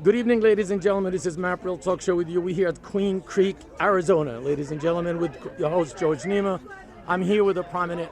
Good evening, ladies and gentlemen. This is MAAP Real Talk Show with you. We're here at Queen Creek, Arizona, ladies and gentlemen, with your host, George Nemeh. I'm here with a prominent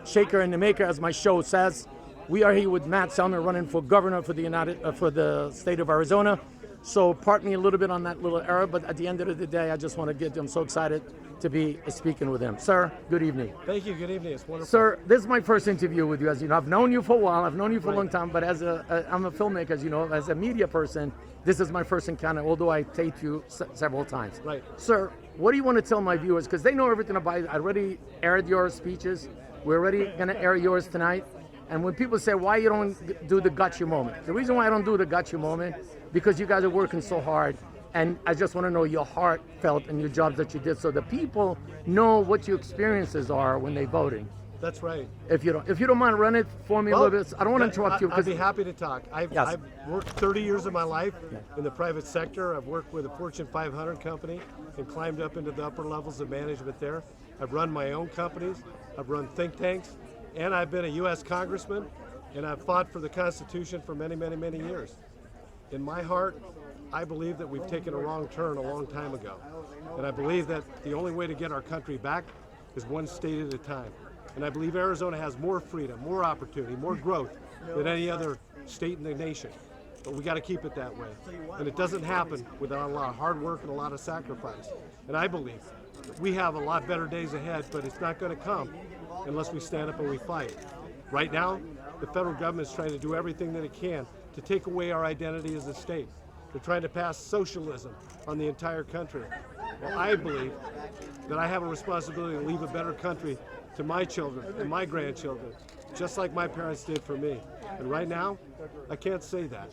shaker and the maker, as my show says. We are here with James Salmon running for governor for the state of Arizona. So pardon me a little bit on that little error, but at the end of the day, I just want to get you. I'm so excited to be speaking with him. Sir, good evening. Thank you. Good evening. It's wonderful. Sir, this is my first interview with you. As you know, I've known you for a while. I've known you for a long time, but I'm a filmmaker, as you know, as a media person, this is my first encounter, although I taped you several times. Right. Sir, what do you want to tell my viewers? Because they know everything about it. I already aired your speeches. We're already going to air yours tonight. And when people say, why you don't do the gotcha moment? The reason why I don't do the gotcha moment, because you guys are working so hard. And I just want to know your heartfelt and your jobs that you did, so the people know what your experiences are when they're voting. That's right. If you don't mind, run it for me a little bit. I don't want to interrupt you. I'd be happy to talk. Yes. I've worked 30 years of my life in the private sector. I've worked with a Fortune 500 company and climbed up into the upper levels of management there. I've run my own companies. I've run think tanks, and I've been a U.S. congressman, and I've fought for the Constitution for many, many, many years. In my heart, I believe that we've taken a wrong turn a long time ago. And I believe that the only way to get our country back is one state at a time. And I believe Arizona has more freedom, more opportunity, more growth than any other state in the nation. But we got to keep it that way. And it doesn't happen without a lot of hard work and a lot of sacrifice. And I believe that we have a lot better days ahead, but it's not going to come unless we stand up and we fight. Right now, the federal government is trying to do everything that it can to take away our identity as a state. They're trying to pass socialism on the entire country. Well, I believe that I have a responsibility to leave a better country to my children and my grandchildren, just like my parents did for me. And right now, I can't say that.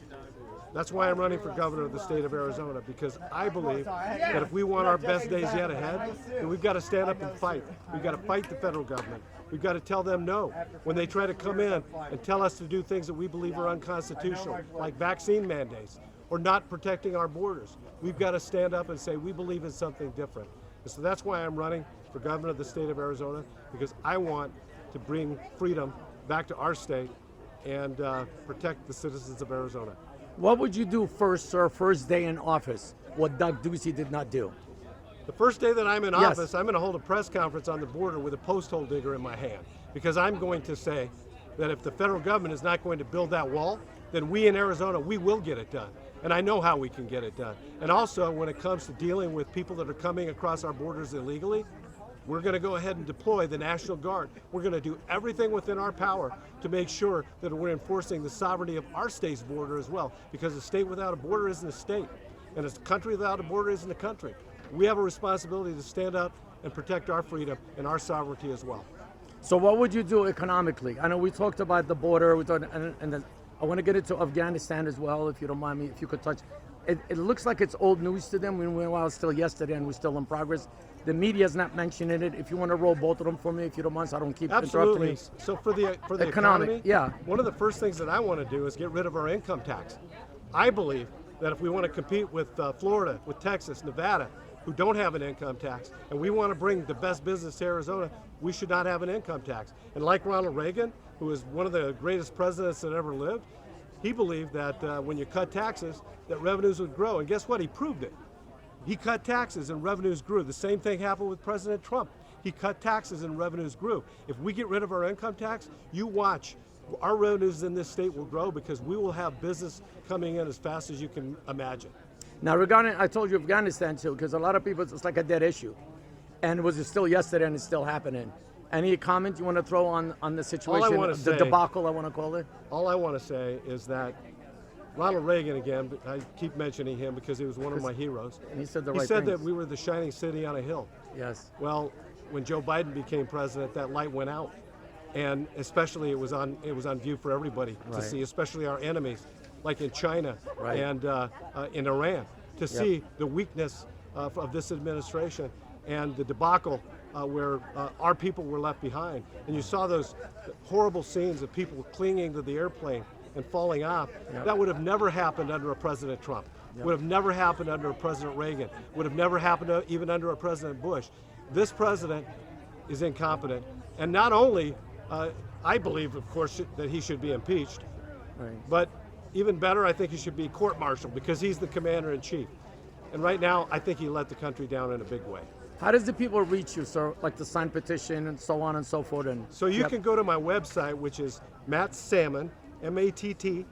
That's why I'm running for governor of the state of Arizona, because I believe that if we want our best days yet ahead, then we've got to stand up and fight. We've got to fight the federal government. We've got to tell them no when they try to come in and tell us to do things that we believe are unconstitutional, like vaccine mandates, or not protecting our borders. We've got to stand up and say we believe in something different. And so that's why I'm running for governor of the state of Arizona, because I want to bring freedom back to our state and protect the citizens of Arizona. What would you do first, sir, first day in office, what Doug Ducey did not do? The first day that I'm in office, I'm going to hold a press conference on the border with a post hole digger in my hand, because I'm going to say that if the federal government is not going to build that wall, then we in Arizona, we will get it done. And I know how we can get it done. And also, when it comes to dealing with people that are coming across our borders illegally, we're going to go ahead and deploy the National Guard. We're going to do everything within our power to make sure that we're enforcing the sovereignty of our state's border as well, because a state without a border isn't a state, and a country without a border isn't a country. We have a responsibility to stand up and protect our freedom and our sovereignty as well. So what would you do economically? I know we talked about the border, I want to get into Afghanistan as well, if you don't mind me, if you could touch. It looks like it's old news to them. Meanwhile, it's still yesterday and we're still in progress. The media is not mentioning it. If you want to roll both of them for me, if you don't mind, so I don't keep interrupting you. So for the economy, yeah. One of the first things that I want to do is get rid of our income tax. I believe that if we want to compete with Florida, with Texas, Nevada, who don't have an income tax, and we want to bring the best business to Arizona, we should not have an income tax. And like Ronald Reagan, who was one of the greatest presidents that ever lived, he believed that when you cut taxes, that revenues would grow. And guess what? He proved it. He cut taxes and revenues grew. The same thing happened with President Trump. He cut taxes and revenues grew. If we get rid of our income tax, you watch. Our revenues in this state will grow, because we will have business coming in as fast as you can imagine. Now regarding, I told you Afghanistan too, because a lot of people, it's like a dead issue. And it was still yesterday and it's still happening. Any comment you want to throw on the situation, the debacle, I want to call it? All I want to say is that Ronald Reagan, again, I keep mentioning him because he was one of my heroes. And he said the right things. He said that we were the shining city on a hill. Yes. Well, when Joe Biden became president, that light went out. And especially it was on view for everybody to see, especially our enemies, like in China and in Iran, to see the weakness of this administration and the debacle where our people were left behind. And you saw those horrible scenes of people clinging to the airplane and falling off. That would have never happened under a President Trump. Would have never happened under a President Reagan. Would have never happened even under a President Bush. This president is incompetent. And not only, I believe, of course, that he should be impeached, but even better, I think he should be court-martialed because he's the commander-in-chief. And right now, I think he let the country down in a big way. How does the people reach you, sir? Like to sign petition and so on and so forth? And So you can go to my website, which is Matt Salmon, MATTSALMON,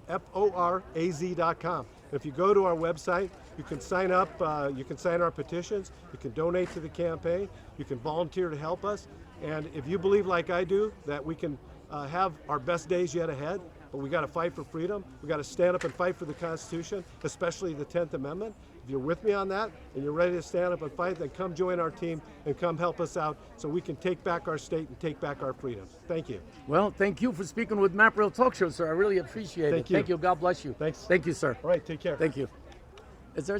FORAZ.com. If you go to our website, you can sign up, you can sign our petitions, you can donate to the campaign, you can volunteer to help us, and if you believe like I do that we can have our best days yet ahead, but we got to fight for freedom, we got to stand up and fight for the Constitution, especially the 10th Amendment. If you're with me on that and you're ready to stand up and fight, then come join our team and come help us out so we can take back our state and take back our freedoms. Thank you. Well, thank you for speaking with MAAP Real Talk Show, sir. I really appreciate it. Thank you. Thank you. God bless you. Thanks. Thank you, sir. All right, take care. Thank you. Is there